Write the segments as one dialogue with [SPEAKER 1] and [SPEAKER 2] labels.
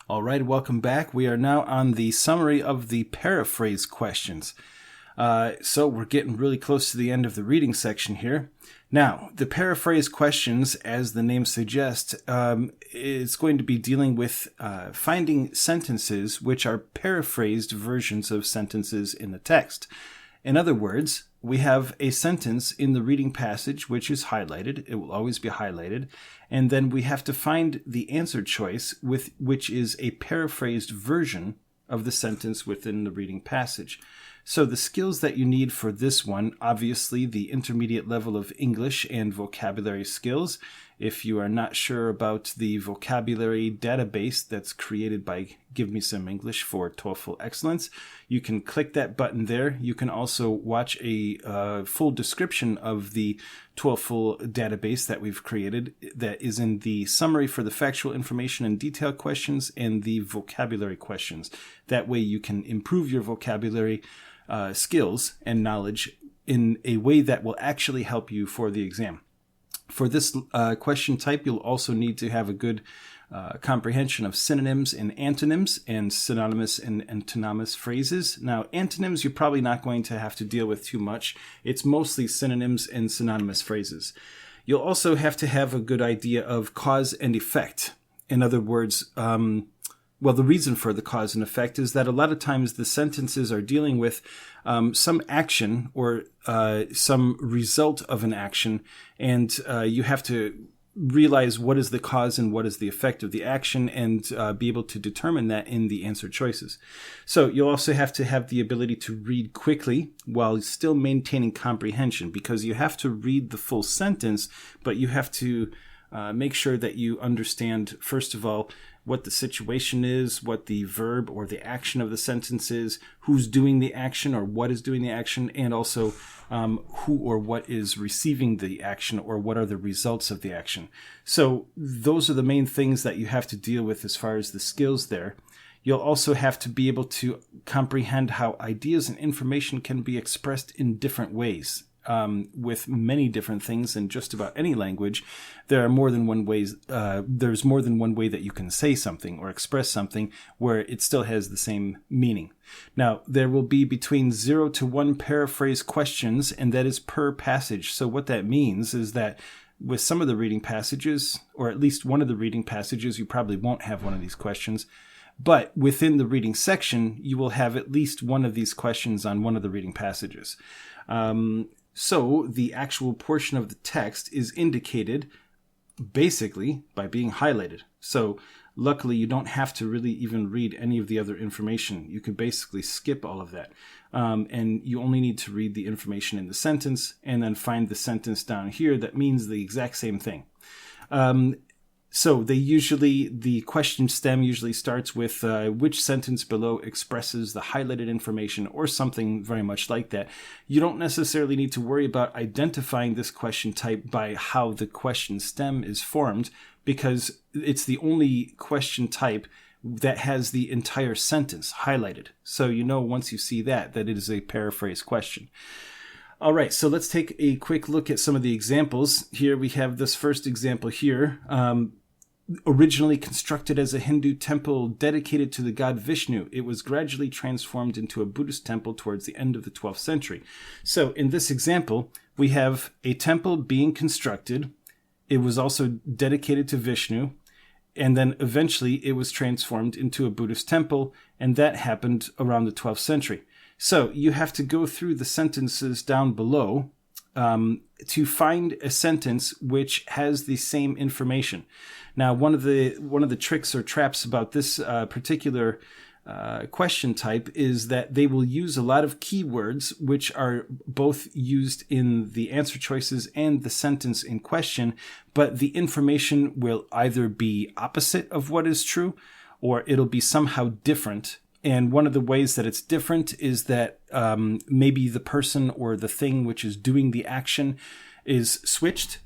[SPEAKER 1] All right, welcome back. We are now on the summary of the paraphrase questions. So we're getting really close to the end of the reading section here. Now, the paraphrase questions, as the name suggests, is going to be dealing with finding sentences which are paraphrased versions of sentences in the text. In other words, we have a sentence in the reading passage which is highlighted. It will always be highlighted. And then we have to find the answer choice, which is a paraphrased version of the sentence within the reading passage. So the skills that you need for this one, obviously the intermediate level of English and vocabulary skills. If you are not sure about the vocabulary database that's created by GiveMeSomeEnglish for TOEFL Excellence, you can click that button there. You can also watch a full description of the TOEFL database that we've created that is in the summary for the factual information and detail questions and the vocabulary questions. That way you can improve your vocabulary skills and knowledge in a way that will actually help you for the exam. For this question type, you'll also need to have a good comprehension of synonyms and antonyms and synonymous and antonymous phrases. Now, antonyms you're probably not going to have to deal with too much. It's mostly synonyms and synonymous phrases. You'll also have to have a good idea of cause and effect. In other words, the reason for the cause and effect is that a lot of times the sentences are dealing with some action or some result of an action, and you have to realize what is the cause and what is the effect of the action and be able to determine that in the answer choices. So you'll also have to have the ability to read quickly while still maintaining comprehension, because you have to read the full sentence, but you have to make sure that you understand, first of all, what the situation is, what the verb or the action of the sentence is, who's doing the action or what is doing the action, and also who or what is receiving the action or what are the results of the action. So those are the main things that you have to deal with as far as the skills there. You'll also have to be able to comprehend how ideas and information can be expressed in different ways. With many different things in just about any language, there are more than one ways. There's more than one way that you can say something or express something where it still has the same meaning. Now, there will be between 0 to 1 paraphrase questions, and that is per passage. So what that means is that with some of the reading passages, or at least one of the reading passages, you probably won't have one of these questions. But within the reading section, you will have at least one of these questions on one of the reading passages. So the actual portion of the text is indicated basically by being highlighted. So luckily you don't have to really even read any of the other information. You can basically skip all of that. And you only need to read the information in the sentence and then find the sentence down here that means the exact same thing. So the question stem usually starts with which sentence below expresses the highlighted information or something very much like that. You don't necessarily need to worry about identifying this question type by how the question stem is formed, because it's the only question type that has the entire sentence highlighted. So you know once you see that it is a paraphrase question. All right, so let's take a quick look at some of the examples. Here we have this first example here. Originally constructed as a Hindu temple dedicated to the god Vishnu, it was gradually transformed into a Buddhist temple towards the end of the 12th century. So in this example, we have a temple being constructed. It was also dedicated to Vishnu, and then eventually it was transformed into a Buddhist temple, and that happened around the 12th century. So you have to go through the sentences down below to find a sentence which has the same information. Now, one of the tricks or traps about this particular question type is that they will use a lot of keywords which are both used in the answer choices and the sentence in question, but the information will either be opposite of what is true or it'll be somehow different. And one of the ways that it's different is that maybe the person or the thing which is doing the action is switched.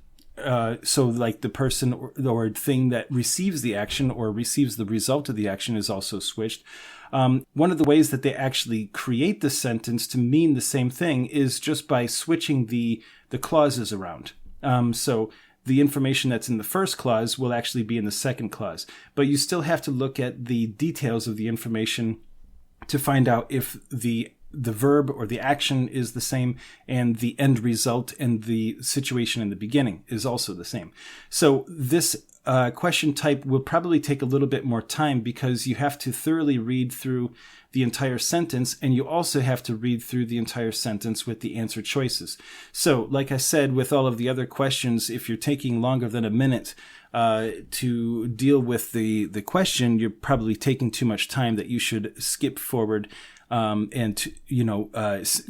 [SPEAKER 1] So like the person or thing that receives the action or receives the result of the action is also switched. One of the ways that they actually create the sentence to mean the same thing is just by switching the clauses around. So the information that's in the first clause will actually be in the second clause. But you still have to look at the details of the information to find out if the verb or the action is the same and the end result and the situation in the beginning is also the same. So this question type will probably take a little bit more time because you have to thoroughly read through the entire sentence, and you also have to read through the entire sentence with the answer choices. So, like I said, with all of the other questions, if you're taking longer than a minute to deal with the question, you're probably taking too much time that you should skip forward and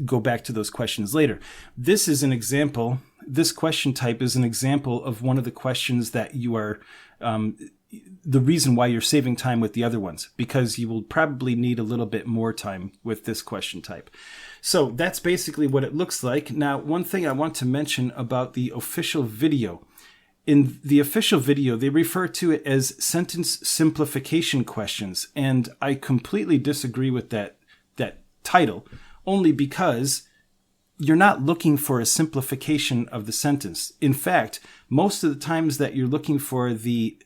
[SPEAKER 1] go back to those questions later. This is an example. This question type is an example of one of the questions that you are the reason why you're saving time with the other ones, because you will probably need a little bit more time with this question type. So that's basically what it looks like. Now, one thing I want to mention about the official video. In the official video, they refer to it as sentence simplification questions, and I completely disagree with that title, only because you're not looking for a simplification of the sentence. In fact, most of the times that you're looking for the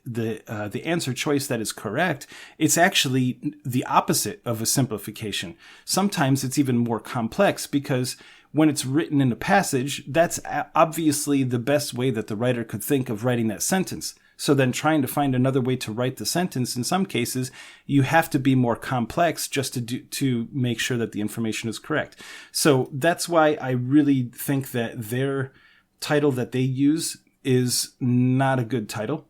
[SPEAKER 1] answer choice that is correct, it's actually the opposite of a simplification. Sometimes it's even more complex because when it's written in a passage, that's obviously the best way that the writer could think of writing that sentence. So then trying to find another way to write the sentence, in some cases, you have to be more complex just to make sure that the information is correct. So that's why I really think that their title that they use is not a good title,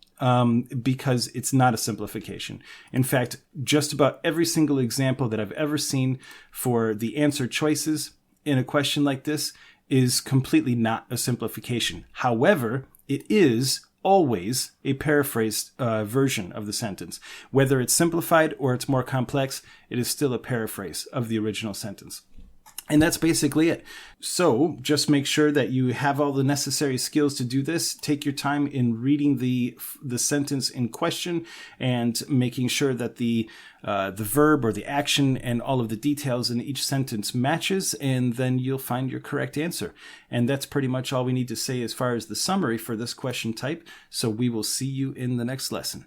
[SPEAKER 1] because it's not a simplification. In fact, just about every single example that I've ever seen for the answer choices in a question like this is completely not a simplification. However, it is always a paraphrased version of the sentence. Whether it's simplified or it's more complex, it is still a paraphrase of the original sentence. And that's basically it. So just make sure that you have all the necessary skills to do this. Take your time in reading the sentence in question and making sure that the verb or the action and all of the details in each sentence matches, and then you'll find your correct answer. And that's pretty much all we need to say as far as the summary for this question type. So we will see you in the next lesson.